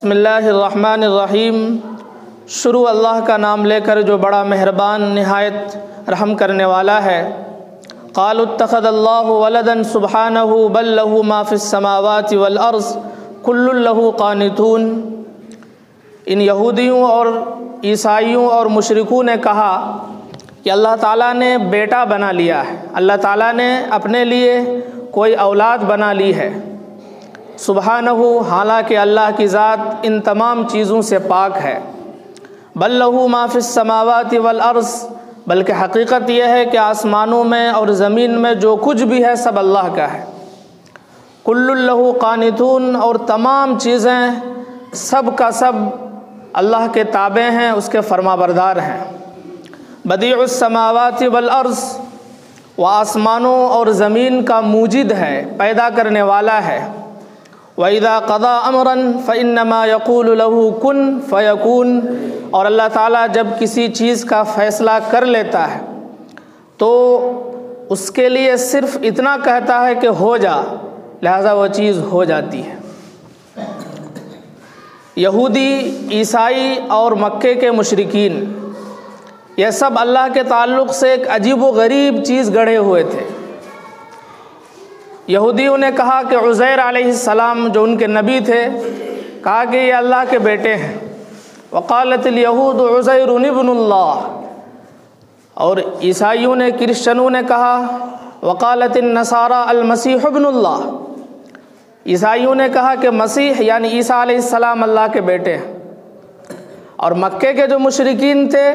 بسم اللہ الرحمن الرحیم۔ شروع اللہ کا نام لے کر جو بڑا مہربان نہایت رحم کرنے والا ہے۔ قالوا اتخذ اللہ ولدا سبحانہ بل لہ ما فی السماوات والارض کل لہ قانتون۔ ان یہودیوں اور عیسائیوں اور مشرکوں نے کہا کہ اللہ تعالیٰ نے بیٹا بنا لیا ہے، اللہ تعالیٰ نے اپنے لیے کوئی اولاد بنا لی ہے۔ سبحانہ، حالانکہ اللہ کی ذات ان تمام چیزوں سے پاک ہے۔ بل لہ ما فی السماوات والارض، بلکہ حقیقت یہ ہے کہ آسمانوں میں اور زمین میں جو کچھ بھی ہے سب اللہ کا ہے۔ کل لہ قانتون، اور تمام چیزیں سب کا سب اللہ کے تابع ہیں، اس کے فرما بردار ہیں۔ بدیع السماوات والارض، وہ آسمانوں اور زمین کا موجد ہے، پیدا کرنے والا ہے۔ وَإِذَا قَضَىٰ أَمْرًا فَإِنَّمَا يَقُولُ لَهُ كُن فَيَكُونُ، اور اللہ تعالیٰ جب کسی چیز کا فیصلہ کر لیتا ہے تو اس کے لیے صرف اتنا کہتا ہے کہ ہو جا، لہذا وہ چیز ہو جاتی ہے۔ یہودی، عیسائی اور مکے کے مشرکین، یہ سب اللہ کے تعلق سے ایک عجیب و غریب چیز گڑھے ہوئے تھے۔ یہودیوں نے کہا کہ عزیر علیہ السلام جو ان کے نبی تھے، کہا کہ یہ اللہ کے بیٹے ہیں۔ وقالت الیہود عزیر ابن اللہ، اور عیسائیوں نے، کرسچنوں نے کہا وقالت النصارى المسیح ابن اللہ، عیسائیوں نے کہا کہ مسیح یعنی عیسیٰ علیہ السلام اللہ کے بیٹے ہیں۔ اور مکے کے جو مشرکین تھے،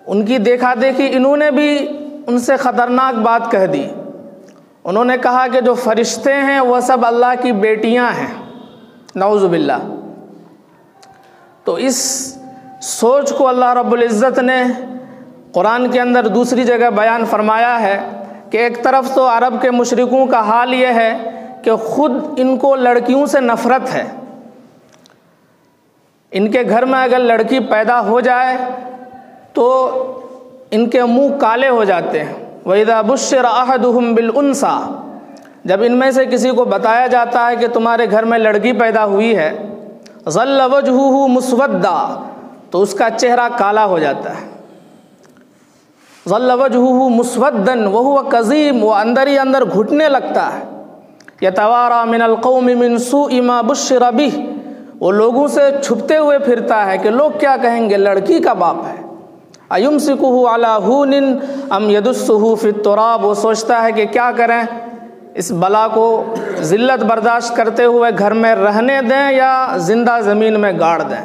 ان کی دیکھا دیکھی انہوں نے بھی ان سے خطرناک بات کہہ دی۔ انہوں نے کہا کہ جو فرشتے ہیں وہ سب اللہ کی بیٹیاں ہیں، نعوذ باللہ۔ تو اس سوچ کو اللہ رب العزت نے قرآن کے اندر دوسری جگہ بیان فرمایا ہے کہ ایک طرف تو عرب کے مشرکوں کا حال یہ ہے کہ خود ان کو لڑکیوں سے نفرت ہے، ان کے گھر میں اگر لڑکی پیدا ہو جائے تو ان کے منہ کالے ہو جاتے ہیں۔ وَإِذَا بُشِّرَ أَحَدُهُمْ بِالْأُنثَىٰ، جب ان میں سے کسی کو بتایا جاتا ہے کہ تمہارے گھر میں لڑکی پیدا ہوئی ہے، ظَلَّ وَجْهُهُ مُسْوَدًّا، تو اس کا چہرہ کالا ہو جاتا ہے۔ ظَلَّ وَجْهُهُ مُسْوَدًّا وَهُوَ كَظِيمٌ، وہ اندر ہی اندر گھٹنے لگتا ہے۔ يَتَوَارَىٰ مِنَ الْقَوْمِ مِنْ سُوءِ مَا بُشِّرَ بِهِ، وہ لوگوں سے چھپتے ہوئے پھرتا ہے کہ لوگ کیا کہیں گے، لڑکی کا باپ ہے۔ اَيُمْسِكُهُ عَلَىٰ هُونٍ أَمْ يَدُسُّهُ فِي التُّرَابِ، وہ سوچتا ہے کہ کیا کریں، اس بلا کو ذلت برداشت کرتے ہوئے گھر میں رہنے دیں یا زندہ زمین میں گاڑ دیں۔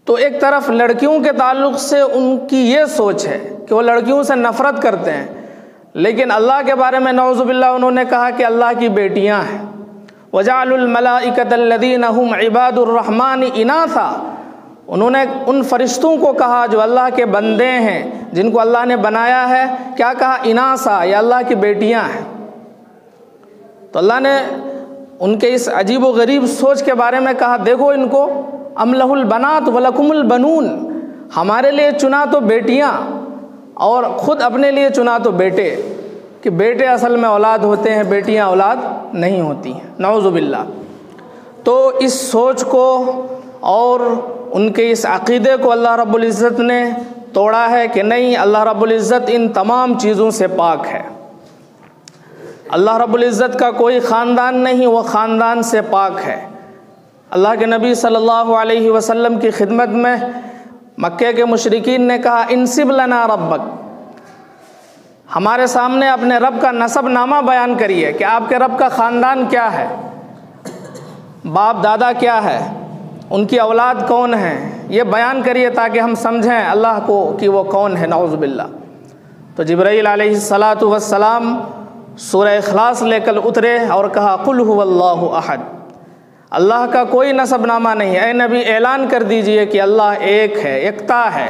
تو ایک طرف لڑکیوں کے تعلق سے ان کی یہ سوچ ہے کہ وہ لڑکیوں سے نفرت کرتے ہیں، لیکن اللہ کے بارے میں نعوذ باللہ انہوں نے کہا کہ اللہ کی بیٹیاں ہیں۔ وَجَعَلُوا الْمَلَائِكَةَ الَّذِينَ هُمْ عِبَادُ الرَّحْمَٰنِ إِنَاثًا، انہوں نے ان فرشتوں کو کہا جو اللہ کے بندے ہیں، جن کو اللہ نے بنایا ہے، کیا کہا، اناسا، یہ اللہ کی بیٹیاں ہیں۔ تو اللہ نے ان کے اس عجیب و غریب سوچ کے بارے میں کہا دیکھو ان کو، ام لہ البنات ولکم البنون، ہمارے لیے چنا تو بیٹیاں اور خود اپنے لیے چنا تو بیٹے، کہ بیٹے اصل میں اولاد ہوتے ہیں، بیٹیاں اولاد نہیں ہوتی ہیں، نعوذ باللہ۔ تو اس سوچ کو اور ان کے اس عقیدے کو اللہ رب العزت نے توڑا ہے کہ نہیں، اللہ رب العزت ان تمام چیزوں سے پاک ہے۔ اللہ رب العزت کا کوئی خاندان نہیں، وہ خاندان سے پاک ہے۔ اللہ کے نبی صلی اللہ علیہ وسلم کی خدمت میں مکے کے مشرکین نے کہا انسب لنا ربک، ہمارے سامنے اپنے رب کا نسب نامہ بیان کریے کہ آپ کے رب کا خاندان کیا ہے، باپ دادا کیا ہے، ان کی اولاد کون ہیں، یہ بیان کریے تاکہ ہم سمجھیں اللہ کو کہ وہ کون ہے، نعوذ باللہ۔ تو جبرائیل علیہ السلام سورہ اخلاص لے کر اترے اور کہا قل هو اللہ احد، اللہ کا کوئی نسب نامہ نہیں ہے، اے نبی اعلان کر دیجئے کہ اللہ ایک ہے، یکتا ہے۔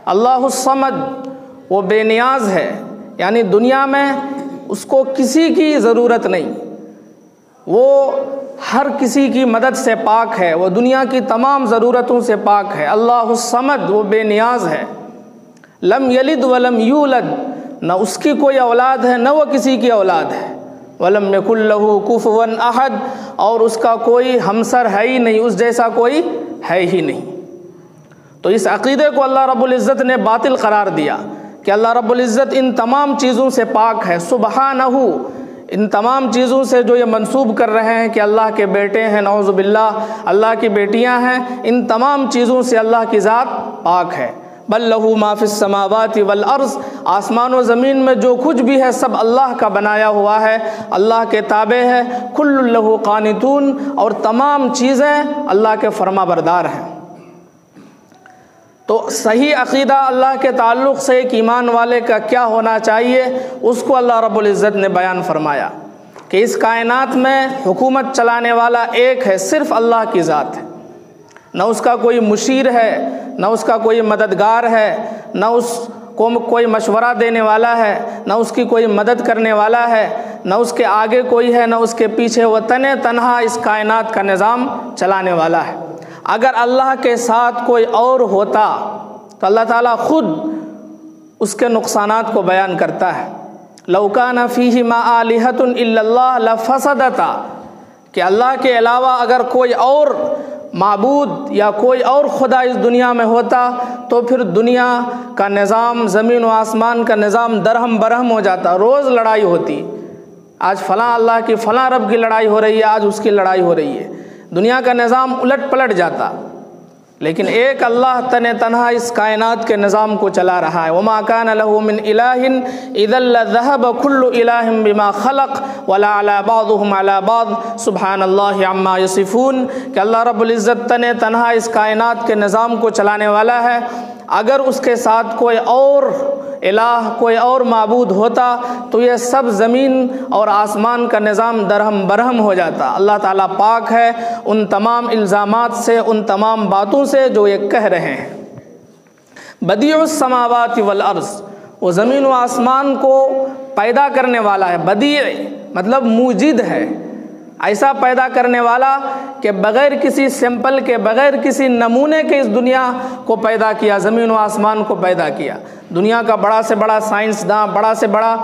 اللہ الصمد، وہ بے نیاز ہے، یعنی دنیا میں اس کو کسی کی ضرورت نہیں، وہ ہر کسی کی مدد سے پاک ہے، وہ دنیا کی تمام ضرورتوں سے پاک ہے۔ اللہ الصمد، وہ بے نیاز ہے۔ لم یلد ولم یولد، نہ اس کی کوئی اولاد ہے نہ وہ کسی کی اولاد ہے۔ وَلَمْ يَكُنْ لَهُ كُفُوًا أَحَدٌ، اور اس کا کوئی ہمسر ہے ہی نہیں، اس جیسا کوئی ہے ہی نہیں۔ تو اس عقیدے کو اللہ رب العزت نے باطل قرار دیا کہ اللہ رب العزت ان تمام چیزوں سے پاک ہے، سبحانہ، ان تمام چیزوں سے جو یہ منسوب کر رہے ہیں کہ اللہ کے بیٹے ہیں، نعوذ باللہ اللہ کی بیٹیاں ہیں، ان تمام چیزوں سے اللہ کی ذات پاک ہے۔ بل لہ ما فی السماوات والارض، آسمان و زمین میں جو کچھ بھی ہے سب اللہ کا بنایا ہوا ہے، اللہ کے تابع ہے۔ کل لہ قانتون، اور تمام چیزیں اللہ کے فرما بردار ہیں۔ تو صحیح عقیدہ اللہ کے تعلق سے ایک ایمان والے کا کیا ہونا چاہیے، اس کو اللہ رب العزت نے بیان فرمایا کہ اس کائنات میں حکومت چلانے والا ایک ہے، صرف اللہ کی ذات ہے، نہ اس کا کوئی مشیر ہے، نہ اس کا کوئی مددگار ہے، نہ اس کو کوئی مشورہ دینے والا ہے، نہ اس کی کوئی مدد کرنے والا ہے، نہ اس کے آگے کوئی ہے، نہ اس کے پیچھے، وہ تنہا اس کائنات کا نظام چلانے والا ہے۔ اگر اللہ کے ساتھ کوئی اور ہوتا تو اللہ تعالیٰ خود اس کے نقصانات کو بیان کرتا ہے۔ لو کان فیہما آلہۃ الا اللہ لفسدتا، کہ اللہ کے علاوہ اگر کوئی اور معبود یا کوئی اور خدا اس دنیا میں ہوتا تو پھر دنیا کا نظام، زمین و آسمان کا نظام درہم برہم ہو جاتا، روز لڑائی ہوتی، آج فلاں اللہ کی فلاں رب کی لڑائی ہو رہی ہے، آج اس کی لڑائی ہو رہی ہے، دنیا کا نظام الٹ پلٹ جاتا۔ لیکن ایک اللہ تنہا اس کائنات کے نظام کو چلا رہا ہے۔ وما كان له من اله اذا لذهب كل اله بما خلق ولا على بعضهم على بعض سبحان الله عما يصفون، کہ اللہ رب العزت تنہا اس کائنات کے نظام کو چلانے والا ہے۔ اگر اس کے ساتھ کوئی اور الہ، کوئی اور معبود ہوتا تو یہ سب زمین اور آسمان کا نظام درہم برہم ہو جاتا۔ اللہ تعالیٰ پاک ہے ان تمام الزامات سے، ان تمام باتوں سے جو یہ کہہ رہے ہیں۔ بدیع السماوات والارض، وہ زمین و آسمان کو پیدا کرنے والا ہے۔ بدیع مطلب موجد ہے، ایسا پیدا کرنے والا کہ بغیر کسی سیمپل کے، بغیر کسی نمونے کے اس دنیا کو پیدا کیا، زمین و آسمان کو پیدا کیا۔ دنیا کا بڑا سے بڑا سائنسداں، بڑا سے بڑا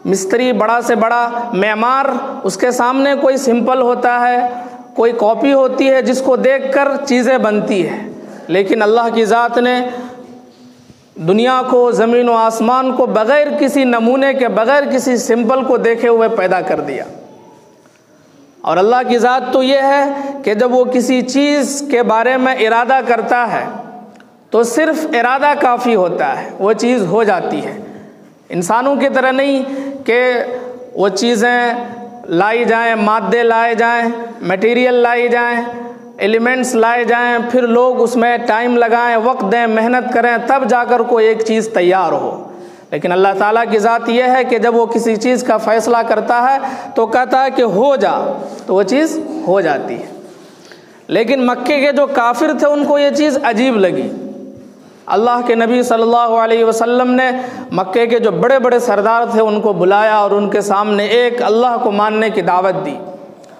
مستری، بڑا سے بڑا معمار، اس کے سامنے کوئی سمپل ہوتا ہے، کوئی کاپی ہوتی ہے جس کو دیکھ کر چیزیں بنتی ہے، لیکن اللہ کی ذات نے دنیا کو، زمین و آسمان کو بغیر کسی نمونے کے، بغیر کسی سمپل کو دیکھے ہوئے پیدا کر دیا۔ اور اللہ کی ذات تو یہ ہے کہ جب وہ کسی چیز کے بارے میں ارادہ کرتا ہے تو صرف ارادہ کافی ہوتا ہے، وہ چیز ہو جاتی ہے۔ انسانوں کی طرح نہیں کہ وہ چیزیں لائی جائیں، مادے لائے جائیں، میٹیریل لائی جائیں، ایلیمنٹس لائے جائیں، پھر لوگ اس میں ٹائم لگائیں، وقت دیں، محنت کریں، تب جا کر کوئی ایک چیز تیار ہو۔ لیکن اللہ تعالیٰ کی ذات یہ ہے کہ جب وہ کسی چیز کا فیصلہ کرتا ہے تو کہتا ہے کہ ہو جا، تو وہ چیز ہو جاتی ہے۔ لیکن مکے کے جو کافر تھے ان کو یہ چیز عجیب لگی۔ اللہ کے نبی صلی اللہ علیہ وسلم نے مکے کے جو بڑے بڑے سردار تھے ان کو بلایا اور ان کے سامنے ایک اللہ کو ماننے کی دعوت دی،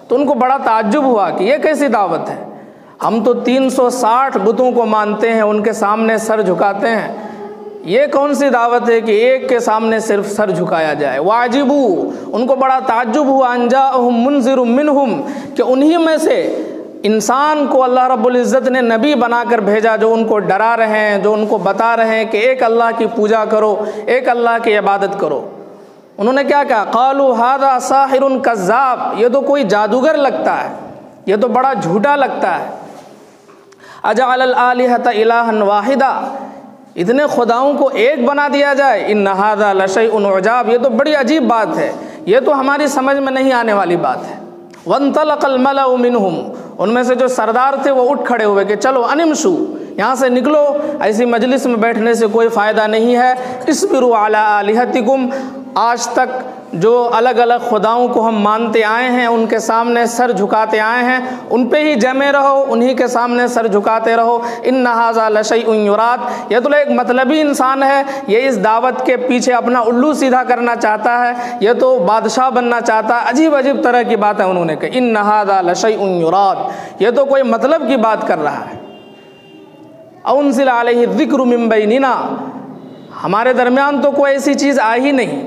تو ان کو بڑا تعجب ہوا کہ یہ کیسی دعوت ہے، ہم تو 360 بتوں کو مانتے ہیں، ان کے سامنے سر جھکاتے ہیں، یہ کون سی دعوت ہے کہ ایک کے سامنے صرف سر جھکایا جائے۔ واجبو، ان کو بڑا تعجب ہوا، انجاءہم منذر منہم، کہ انہی میں سے انسان کو اللہ رب العزت نے نبی بنا کر بھیجا جو ان کو ڈرا رہے ہیں، جو ان کو بتا رہے ہیں کہ ایک اللہ کی پوجا کرو، ایک اللہ کی عبادت کرو۔ انہوں نے کیا کہا؟ قالوا ھذا ساحر کذاب، یہ تو کوئی جادوگر لگتا ہے، یہ تو بڑا جھوٹا لگتا ہے۔ اجعل الآلہۃ الہا واحدا، اتنے خداؤں کو ایک بنا دیا جائے، ان ھذا لشیء عجاب، یہ تو بڑی عجیب بات ہے، یہ تو ہماری سمجھ میں نہیں آنے والی بات ہے۔ وانطلق الملأ منہم، ان میں سے جو سردار تھے وہ اٹھ کھڑے ہوئے کہ چلو انمشو، یہاں سے نکلو، ایسی مجلس میں بیٹھنے سے کوئی فائدہ نہیں ہے۔ اصبروا علی آلہتکم، آج تک جو الگ الگ خداؤں کو ہم مانتے آئے ہیں، ان کے سامنے سر جھکاتے آئے ہیں، ان پہ ہی جمے رہو، انہی کے سامنے سر جھکاتے رہو۔ ان ھذا لشیء یراد، یہ تو ایک مطلبی انسان ہے، یہ اس دعوت کے پیچھے اپنا الو سیدھا کرنا چاہتا ہے، یہ تو بادشاہ بننا چاہتا ہے، عجیب عجیب طرح کی باتیں انہوں نے کہی۔ ان ھذا لشیء یراد، یہ تو کوئی مطلب کی بات کر رہا ہے۔ انزل علیہ الذکر من بیننا، ہمارے درمیان تو کوئی ایسی چیز آئی ہی نہیں۔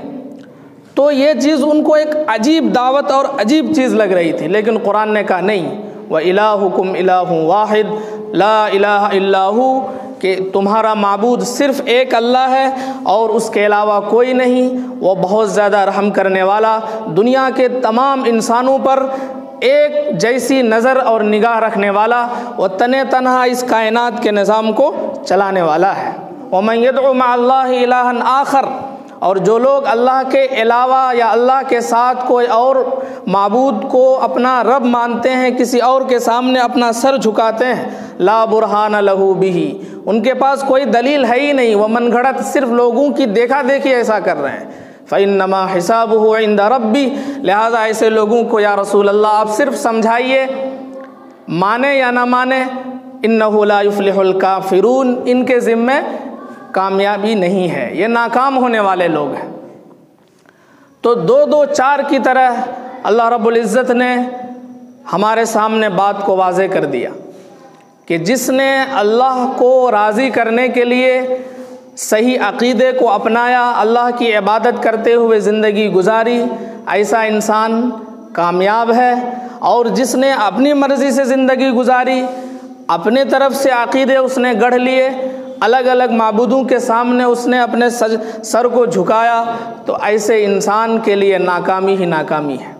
تو یہ چیز ان کو ایک عجیب دعوت اور عجیب چیز لگ رہی تھی، لیکن قرآن نے کہا نہیں، وَإِلَٰهُكُمْ إِلَٰهٌ وَاحِدٌ لَا إِلَٰهَ إِلَّا هُوَ، کہ تمہارا معبود صرف ایک اللہ ہے اور اس کے علاوہ کوئی نہیں، وہ بہت زیادہ رحم کرنے والا، دنیا کے تمام انسانوں پر ایک جیسی نظر اور نگاہ رکھنے والا، وہ تنہا اس کائنات کے نظام کو چلانے والا ہے۔ وَمَن يَدْعُ مَعَ اللَّهِ إِلَٰهًا آخر، اور جو لوگ اللہ کے علاوہ یا اللہ کے ساتھ کوئی اور معبود کو اپنا رب مانتے ہیں، کسی اور کے سامنے اپنا سر جھکاتے ہیں، لا برہان لہ بہ، ان کے پاس کوئی دلیل ہے ہی نہیں، وہ من گھڑت صرف لوگوں کی دیکھا دیکھی ایسا کر رہے ہیں، فإنما حسابہ عند ربی، لہذا ایسے لوگوں کو یا رسول اللہ آپ صرف سمجھائیے، مانے یا نہ مانے، انہ لا یفلح الکافرون، ان کے ذمے کامیابی نہیں ہے، یہ ناکام ہونے والے لوگ ہیں۔ تو 2-2-4 کی طرح اللہ رب العزت نے ہمارے سامنے بات کو واضح کر دیا کہ جس نے اللہ کو راضی کرنے کے لیے صحیح عقیدے کو اپنایا، اللہ کی عبادت کرتے ہوئے زندگی گزاری، ایسا انسان کامیاب ہے، اور جس نے اپنی مرضی سے زندگی گزاری، اپنے طرف سے عقیدے اس نے گڑھ لیے، الگ الگ معبودوں کے سامنے اس نے اپنے سر کو جھکایا، تو ایسے انسان کے لیے ناکامی ہی ناکامی ہے۔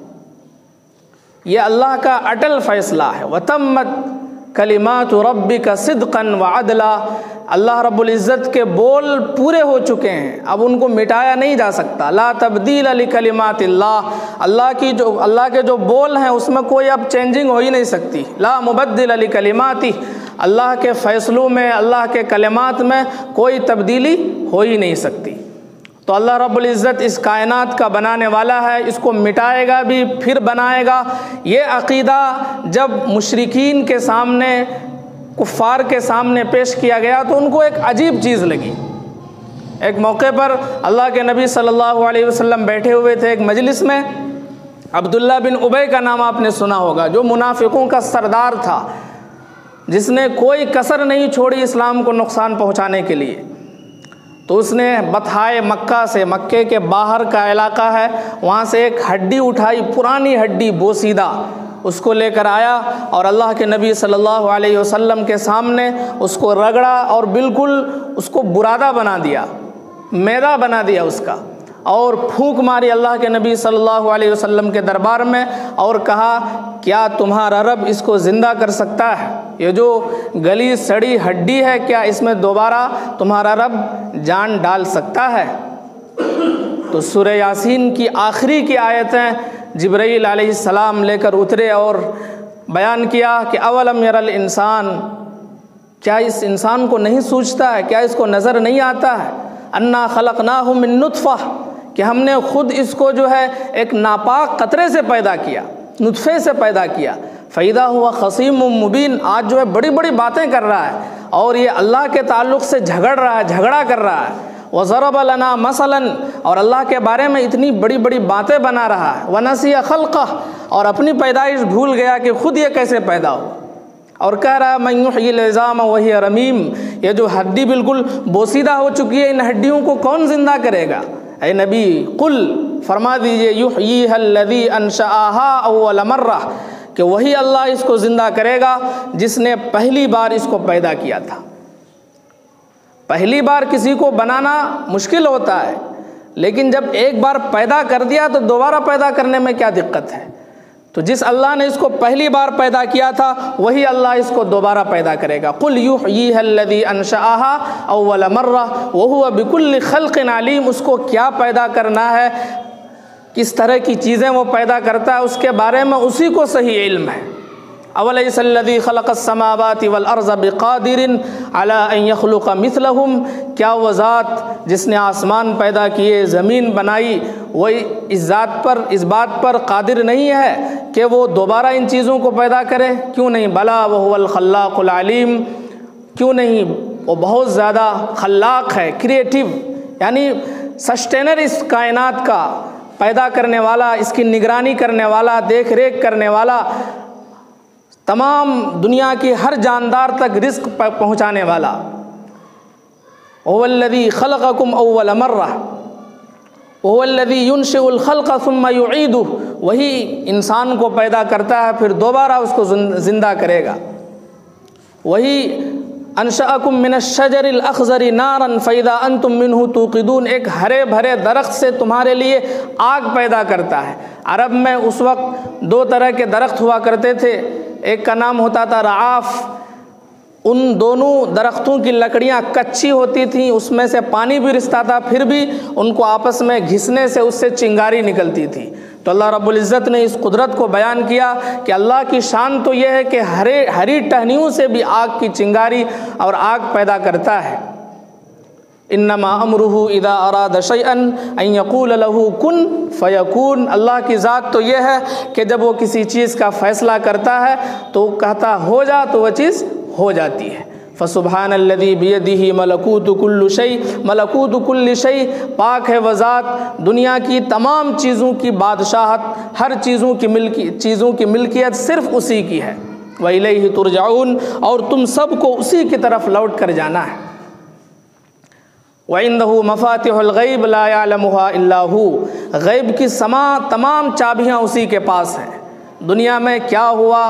یہ اللہ کا اٹل فیصلہ ہے، وَتَمَّتْ كَلِمَاتُ رَبِّكَ صِدْقًا وَعَدْلًا، اللہ رب العزت کے بول پورے ہو چکے ہیں، اب ان کو مٹایا نہیں جا سکتا۔ لا تبدیل لکلمات اللہ، اللہ کے جو بول ہیں اس میں کوئی اب چینجنگ ہو ہی نہیں سکتی۔ لا مبدل لکلماتہ، اللہ کے فیصلوں میں، اللہ کے کلمات میں کوئی تبدیلی ہو ہی نہیں سکتی۔ تو اللہ رب العزت اس کائنات کا بنانے والا ہے، اس کو مٹائے گا بھی پھر بنائے گا۔ یہ عقیدہ جب مشرکین کے سامنے، کفار کے سامنے پیش کیا گیا تو ان کو ایک عجیب چیز لگی۔ ایک موقع پر اللہ کے نبی صلی اللہ علیہ وسلم بیٹھے ہوئے تھے ایک مجلس میں، عبداللہ بن ابی کا نام آپ نے سنا ہوگا، جو منافقوں کا سردار تھا، جس نے کوئی کسر نہیں چھوڑی اسلام کو نقصان پہنچانے کے لیے۔ تو اس نے بطحائے مکہ سے، مکے کے باہر کا علاقہ ہے، وہاں سے ایک ہڈی اٹھائی، پرانی ہڈی بوسیدہ، اس کو لے کر آیا اور اللہ کے نبی صلی اللہ علیہ وسلم کے سامنے اس کو رگڑا اور بالکل اس کو برادہ بنا دیا، میدا بنا دیا اس کا، اور پھونک ماری اللہ کے نبی صلی اللہ علیہ وسلم کے دربار میں، اور کہا کیا تمہارا رب اس کو زندہ کر سکتا ہے؟ یہ جو گلی سڑی ہڈی ہے، کیا اس میں دوبارہ تمہارا رب جان ڈال سکتا ہے؟ تو سورہ یاسین کی آخری کی آیتیں جبرائیل علیہ السلام لے کر اترے اور بیان کیا کہ اولم یر الانسان، کیا اس انسان کو نہیں سوچتا ہے، کیا اس کو نظر نہیں آتا ہے، انا خلقناہ من نطفہ، کہ ہم نے خود اس کو جو ہے ایک ناپاک قطرے سے پیدا کیا، نطفے سے پیدا کیا، فَإِذَا هُوَ خَصِيمٌ مُبِينٌ، آج جو ہے بڑی بڑی باتیں کر رہا ہے اور یہ اللہ کے تعلق سے جھگڑ رہا ہے، جھگڑا کر رہا ہے، وَضَرَبَ لَنَا مَثَلًا، اور اللہ کے بارے میں اتنی بڑی بڑی باتیں بنا رہا ہے، وَنَسِيَ خَلْقَهُ، اور اپنی پیدائش بھول گیا کہ خود یہ کیسے پیدا ہو، اور کہہ رہا ہے مَن يُحْيِي الْعِظَامَ وَهِيَ رَمِيمٌ، یہ جو ہڈی بالکل بوسیدہ ہو چکی ہے، ان ہڈیوں کو کون زندہ کرے گا؟ اے نبی قل، فرما دیجئے، یحییھا الذی انشأھا اول مرہ، کہ وہی اللہ اس کو زندہ کرے گا جس نے پہلی بار اس کو پیدا کیا تھا۔ پہلی بار کسی کو بنانا مشکل ہوتا ہے، لیکن جب ایک بار پیدا کر دیا تو دوبارہ پیدا کرنے میں کیا دقت ہے؟ تو جس اللہ نے اس کو پہلی بار پیدا کیا تھا وہی اللہ اس کو دوبارہ پیدا کرے گا۔ قل یحییھا الذی انشأھا اول مرہ وہو بکل خلق علیم، اس کو کیا پیدا کرنا ہے، کس طرح کی چیزیں وہ پیدا کرتا ہے، اس کے بارے میں اسی کو صحیح علم ہے۔ اولیس الذی خلق السماوات والارض بقادر علی ان یخلق مثلہم، کیا وہ ذات جس نے آسمان پیدا کیے، زمین بنائی، وہ اس بات پر قادر نہیں ہے کہ وہ دوبارہ ان چیزوں کو پیدا کرے؟ کیوں نہیں؟ بلا وہو الخلاق العلیم، کیوں نہیں، وہ بہت زیادہ خلاق ہے، کریٹیو، یعنی سسٹینر اس کائنات کا، پیدا کرنے والا، اس کی نگرانی کرنے والا، دیکھ ریکھ کرنے والا، تمام دنیا کی ہر جاندار تک رزق پہنچانے والا۔ هو الذی خلقکم اول مرہ وَهُوَ الَّذِي يُنْشِئُ الْخَلْقَ ثُمَّ يُعِيدُهُ، وہی انسان کو پیدا کرتا ہے پھر دوبارہ اس کو زندہ کرے گا۔ وہی انشأکم من الشجر الاخضر نارا فاذا انتم منہ توقدون، ایک ہرے بھرے درخت سے تمہارے لیے آگ پیدا کرتا ہے۔ عرب میں اس وقت دو طرح کے درخت ہوا کرتے تھے، ایک کا نام ہوتا تھا رعاف، ان دونوں درختوں کی لکڑیاں کچی ہوتی تھیں، اس میں سے پانی بھی رستا تھا، پھر بھی ان کو آپس میں گھسنے سے اس سے چنگاری نکلتی تھی۔ تو اللہ رب العزت نے اس قدرت کو بیان کیا کہ اللہ کی شان تو یہ ہے کہ ہری ٹہنیوں سے بھی آگ کی چنگاری اور آگ پیدا کرتا ہے۔ انما امرہ اذا اراد شیئا ان یقول له کن فیکون، اللہ کی ذات تو یہ ہے کہ جب وہ کسی چیز کا فیصلہ کرتا ہے تو کہتا ہو جا تو وہ چیز ہو جاتی ہے۔ فسبحان الذی بیدہ ملکوت کل شیء، ملکوت کل شیء، پاک ہے وہ ذات دنیا کی تمام چیزوں کی بادشاہت، ہر چیزوں کی ملکیت صرف اسی کی ہے۔ وإلیہ ترجعون، اور تم سب کو اسی کی طرف لوٹ کر جانا ہے۔ وعنده مفاتح الغیب لا يعلمها الا هو، غیب کی تمام چابیاں اسی کے پاس ہیں۔ دنیا میں کیا ہوا،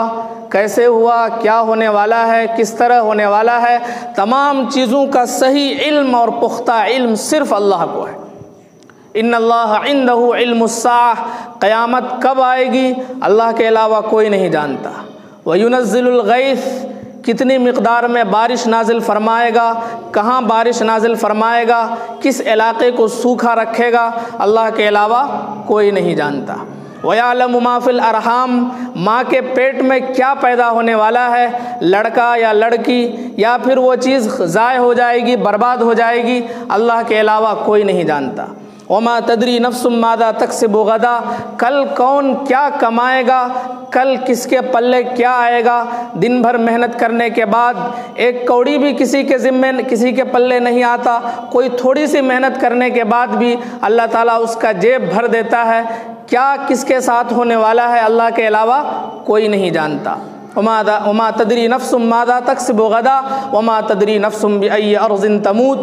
کیسے ہوا، کیا ہونے والا ہے، کس طرح ہونے والا ہے، تمام چیزوں کا صحیح علم اور پختہ علم صرف اللہ کو ہے۔ ان اللہ عنده علم الساعہ، قیامت کب آئے گی اللہ کے علاوہ کوئی نہیں جانتا۔ وینزل الغیث، کتنی مقدار میں بارش نازل فرمائے گا، کہاں بارش نازل فرمائے گا، کس علاقے کو سوکھا رکھے گا، اللہ کے علاوہ کوئی نہیں جانتا۔ وَيَعْلَمُ مَا فِي الْأَرْحَامِ، ماں کے پیٹ میں کیا پیدا ہونے والا ہے، لڑکا یا لڑکی، یا پھر وہ چیز ضائع ہو جائے گی، برباد ہو جائے گی، اللہ کے علاوہ کوئی نہیں جانتا۔ وَمَا تَدْرِي نَفْسٌ مَاذَا تَكْسِبُ غَدًا، کل کون کیا کمائے گا، کل کس کے پلے کیا آئے گا۔ دن بھر محنت کرنے کے بعد ایک کوڑی بھی کسی کے ذمے کسی کے پلے نہیں آتا، کوئی تھوڑی سی محنت کرنے کے بعد بھی اللہ تعالیٰ اس کا جیب بھر دیتا ہے۔ کیا کس کے ساتھ ہونے والا ہے اللہ کے علاوہ کوئی نہیں جانتا۔ وما تدری نفس ماذا تکسب غدا وما تدری نفس بأی ارض تموت،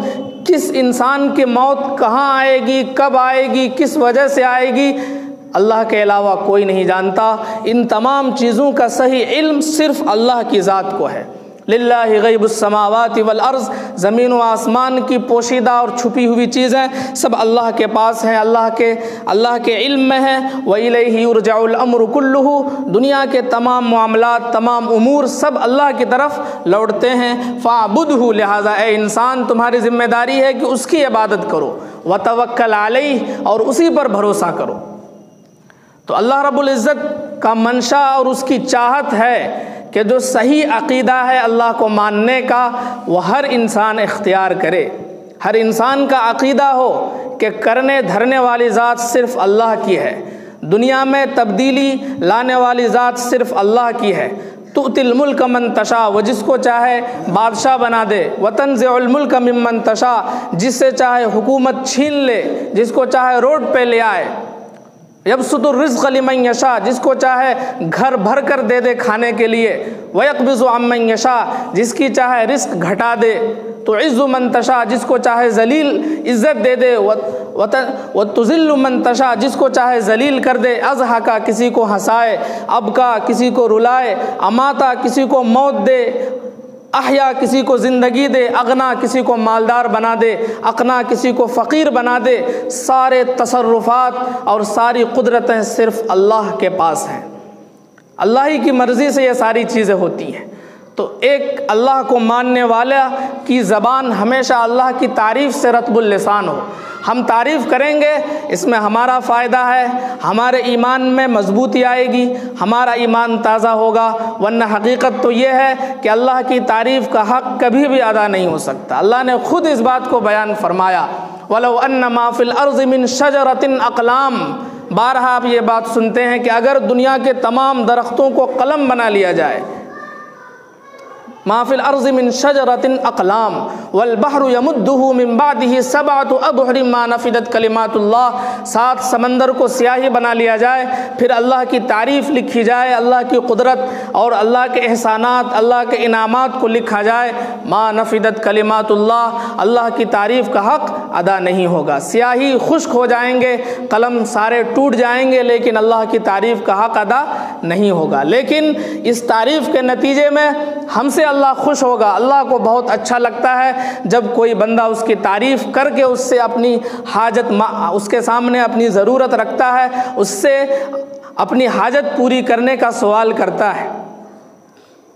کس انسان کی موت کہاں آئے گی، کب آئے گی، کس وجہ سے آئے گی، اللہ کے علاوہ کوئی نہیں جانتا۔ ان تمام چیزوں کا صحیح علم صرف اللہ کی ذات کو ہے۔ للہ غیب السماوات والارض، زمین و آسمان کی پوشیدہ اور چھپی ہوئی چیزیں سب اللہ کے پاس ہیں، اللہ کے علم میں ہیں۔ وإلیہ یرجع الامر کلہ، دنیا کے تمام معاملات، تمام امور سب اللہ کی طرف لوٹتے ہیں۔ فاعبدہ، لہذا اے انسان تمہاری ذمہ داری ہے کہ اس کی عبادت کرو، وتوکل علیہ، اور اسی پر بھروسہ کرو۔ تو اللہ رب العزت کا منشا اور اس کی چاہت ہے کہ جو صحیح عقیدہ ہے اللہ کو ماننے کا وہ ہر انسان اختیار کرے۔ ہر انسان کا عقیدہ ہو کہ کرنے دھرنے والی ذات صرف اللہ کی ہے، دنیا میں تبدیلی لانے والی ذات صرف اللہ کی ہے۔ تؤتی الملک من تشاء، وہ جس کو چاہے بادشاہ بنا دے۔ وتنزع الملک ممن تشاء، جس سے چاہے حکومت چھین لے، جس کو چاہے روڈ پہ لے آئے۔ یبسط الرزق لمن یشاء، جس کو چاہے گھر بھر کر دے دے کھانے کے لیے۔ ویقبض عمن یشاء، جس کی چاہے رزق گھٹا دے۔ تعز من تشاء، جس کو چاہے ذلیل عزت دے دے۔ وتذل من تشاء، جس کو چاہے ذلیل کر دے۔ اضحکا، کسی کو ہنسائے۔ ابکا، کسی کو رلائے۔ اماتا، کسی کو موت دے۔ احیا، کسی کو زندگی دے۔ اغنا، کسی کو مالدار بنا دے۔ اقنا، کسی کو فقیر بنا دے۔ سارے تصرفات اور ساری قدرتیں صرف اللہ کے پاس ہیں، اللہ ہی کی مرضی سے یہ ساری چیزیں ہوتی ہیں۔ تو ایک اللہ کو ماننے والا کی زبان ہمیشہ اللہ کی تعریف سے رطب اللسان ہو۔ ہم تعریف کریں گے، اس میں ہمارا فائدہ ہے، ہمارے ایمان میں مضبوطی آئے گی، ہمارا ایمان تازہ ہوگا۔ ورنہ حقیقت تو یہ ہے کہ اللہ کی تعریف کا حق کبھی بھی ادا نہیں ہو سکتا۔ اللہ نے خود اس بات کو بیان فرمایا، وَلَوْ أَنَّ مَا فِي الْأَرْضِ مِنْ شَجَرَةٍ أَقْلَامٍ، بارہا آپ یہ بات سنتے ہیں کہ اگر دنیا کے تمام درختوں کو قلم بنا لیا جائے، ما فی الارض من شجرۃ اقلام والبحر یمدہ من بعدہ سبعۃ ابحر ما نفدت کلمات اللہ، 7 سمندر کو سیاہی بنا لیا جائے، پھر اللہ کی تعریف لکھی جائے، اللہ کی قدرت اور اللہ کے احسانات، اللہ کے انعامات کو لکھا جائے، ما نفدت کلمات اللہ، اللہ کی تعریف کا حق ادا نہیں ہوگا۔ سیاہی خشک ہو جائیں گے، قلم سارے ٹوٹ جائیں گے، لیکن اللہ کی تعریف کا حق ادا نہیں ہوگا۔ لیکن اس تعریف کے نتیجے میں ہم سے اللہ خوش ہوگا۔ اللہ کو بہت اچھا لگتا ہے جب کوئی بندہ اس کی تعریف کر کے اس سے اپنی حاجت، اس کے سامنے اپنی ضرورت رکھتا ہے، اس سے اپنی حاجت پوری کرنے کا سوال کرتا ہے۔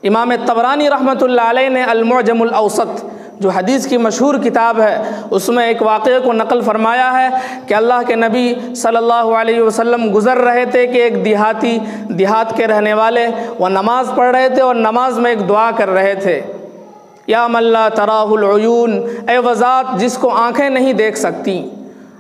امام طبرانی رحمۃ اللہ علیہ نے المعجم الاوسط جو حدیث کی مشہور کتاب ہے، اس میں ایک واقعے کو نقل فرمایا ہے کہ اللہ کے نبی صلی اللہ علیہ وسلم گزر رہے تھے کہ ایک دیہات کے رہنے والے وہ نماز پڑھ رہے تھے اور نماز میں ایک دعا کر رہے تھے، یا من لا تراہ العیون، اے وہ ذات جس کو آنکھیں نہیں دیکھ سکتی،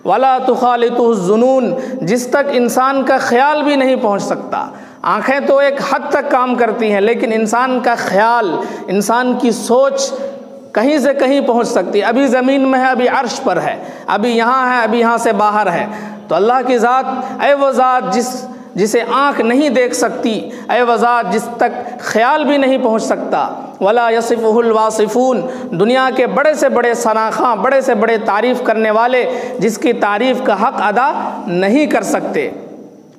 ولا تخالطہ الظنون، جس تک انسان کا خیال بھی نہیں پہنچ سکتا۔ آنکھیں تو ایک حد تک کام کرتی ہیں، لیکن انسان کا خیال، انسان کی سوچ کہیں سے کہیں پہنچ سکتی ہے۔ ابھی زمین میں ہے، ابھی عرش پر ہے، ابھی یہاں ہے، ابھی یہاں سے باہر ہے۔ تو اللہ کی ذات، اے وہ ذات جسے آنکھ نہیں دیکھ سکتی، اے وہ ذات جس تک خیال بھی نہیں پہنچ سکتا، ولا یصفہ الواصفون، دنیا کے بڑے سے بڑے ثناخواں، بڑے سے بڑے تعریف کرنے والے جس کی تعریف کا حق ادا نہیں کر سکتے۔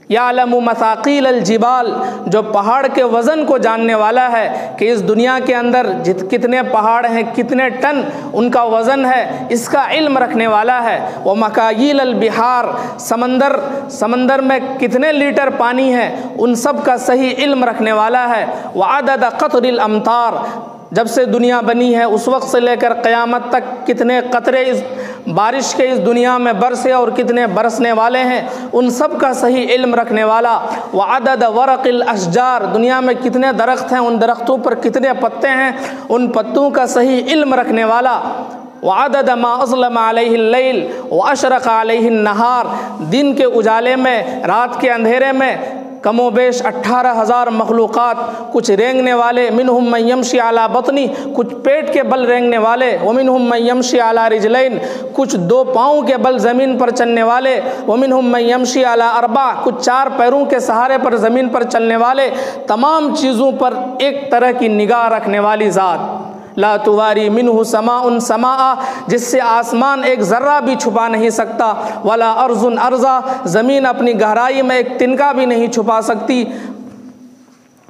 یعلم مثاقیل الجبال، جو پہاڑ کے وزن کو جاننے والا ہے کہ اس دنیا کے اندر کتنے پہاڑ ہیں، کتنے ٹن ان کا وزن ہے، اس کا علم رکھنے والا ہے۔ ومکاییل البحار، سمندر میں کتنے لیٹر پانی ہے، ان سب کا صحیح علم رکھنے والا ہے۔ وعدد قطر الامطار، جب سے دنیا بنی ہے اس وقت سے لے کر قیامت تک کتنے قطرے اس بارش کے اس دنیا میں برسے اور کتنے برسنے والے ہیں، ان سب کا صحیح علم رکھنے والا۔ وعدد ورق الاشجار، دنیا میں کتنے درخت ہیں، ان درختوں پر کتنے پتے ہیں، ان پتوں کا صحیح علم رکھنے والا۔ وعدد ما اظلم علیہ اللیل واشرق علیہ النہار، دن کے اجالے میں، رات کے اندھیرے میں کم و بیش 18,000 مخلوقات، کچھ رینگنے والے، منہم من یمشی علی بطنی، کچھ پیٹ کے بل رینگنے والے، ومنہم من یمشی علی رجلین، کچھ 2 پاؤں کے بل زمین پر چلنے والے، ومنہم من یمشی علی 4، کچھ 4 پیروں کے سہارے پر زمین پر چلنے والے، تمام چیزوں پر ایک طرح کی نگاہ رکھنے والی ذات۔ لا تواری منہ سماء سماء، جس سے آسمان ایک ذرہ بھی چھپا نہیں سکتا، ولا ارض ارضا، زمین اپنی گہرائی میں ایک تنکا بھی نہیں چھپا سکتی،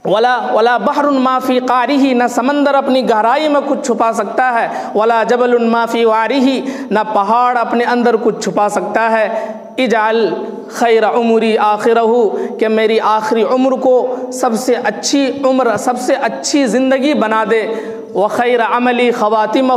ولا بحر ما فی قعرہ، نہ سمندر اپنی گہرائی میں کچھ چھپا سکتا ہے، ولا جبل ما فی وعرہ، نہ پہاڑ اپنے اندر کچھ چھپا سکتا ہے۔ اجعل خیر عمری آخرہ، کہ میری آخری عمر کو سب سے اچھی عمر، سب سے اچھی زندگی بنا دے، وخیر عملی خواتمہ،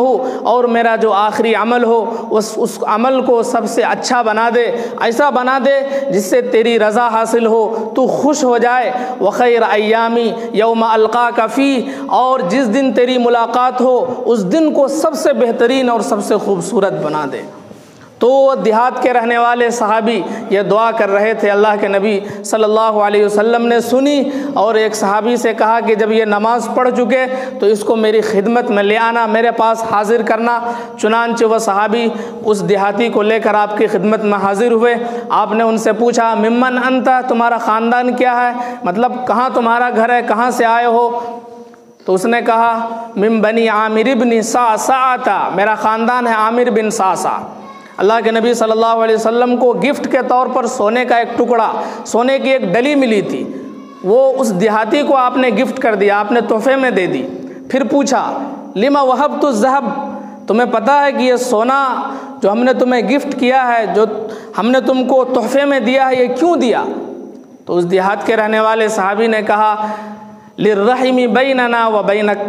اور میرا جو آخری عمل ہو اس عمل کو سب سے اچھا بنا دے، ایسا بنا دے جس سے تیری رضا حاصل ہو، تو خوش ہو جائے۔ وخیر ایامی یوم القاک فی، اور جس دن تیری ملاقات ہو اس دن کو سب سے بہترین اور سب سے خوبصورت بنا دے۔ تو دیہات کے رہنے والے صحابی یہ دعا کر رہے تھے، اللہ کے نبی صلی اللہ علیہ وسلم نے سنی اور ایک صحابی سے کہا کہ جب یہ نماز پڑھ چکے تو اس کو میری خدمت میں لے آنا، میرے پاس حاضر کرنا۔ چنانچہ وہ صحابی اس دیہاتی کو لے کر آپ کی خدمت میں حاضر ہوئے۔ آپ نے ان سے پوچھا ممن انت، تمہارا خاندان کیا ہے، مطلب کہاں تمہارا گھر ہے، کہاں سے آئے ہو؟ تو اس نے کہا من بنی عامر بن صعصعہ، میرا خاندان ہے عامر بن صعصعہ۔ اللہ کے نبی صلی اللہ علیہ وسلم کو گفٹ کے طور پر سونے کا ایک ٹکڑا، سونے کی ایک ڈلی ملی تھی، وہ اس دیہاتی کو آپ نے گفٹ کر دیا، آپ نے تحفے میں دے دی۔ پھر پوچھا لما وہبت الذهب، تمہیں پتہ ہے کہ یہ سونا جو ہم نے تمہیں گفٹ کیا ہے، جو ہم نے تم کو تحفے میں دیا ہے، یہ کیوں دیا؟ تو اس دیہات کے رہنے والے صحابی نے کہا للرحم بیننا و بینک،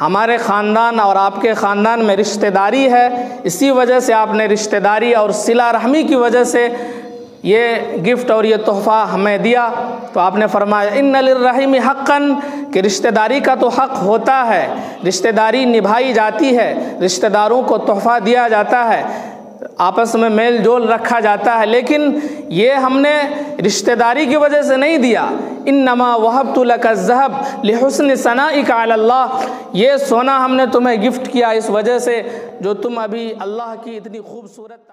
ہمارے خاندان اور آپ کے خاندان میں رشتہ داری ہے، اسی وجہ سے آپ نے رشتہ داری اور صلہ رحمی کی وجہ سے یہ گفٹ اور یہ تحفہ ہمیں دیا۔ تو آپ نے فرمایا ان للرحم حقا، کہ رشتہ داری کا تو حق ہوتا ہے، رشتہ داری نبھائی جاتی ہے، رشتہ داروں کو تحفہ دیا جاتا ہے۔ آپس میں میل جول رکھا جاتا ہے، لیکن یہ ہم نے رشتہ داری کی وجہ سے نہیں دیا۔ انما وہبت لک الذھب لحسن ثنائک علی اللہ، یہ سونا ہم نے تمہیں گفٹ کیا اس وجہ سے جو تم ابھی اللہ کی اتنی خوبصورت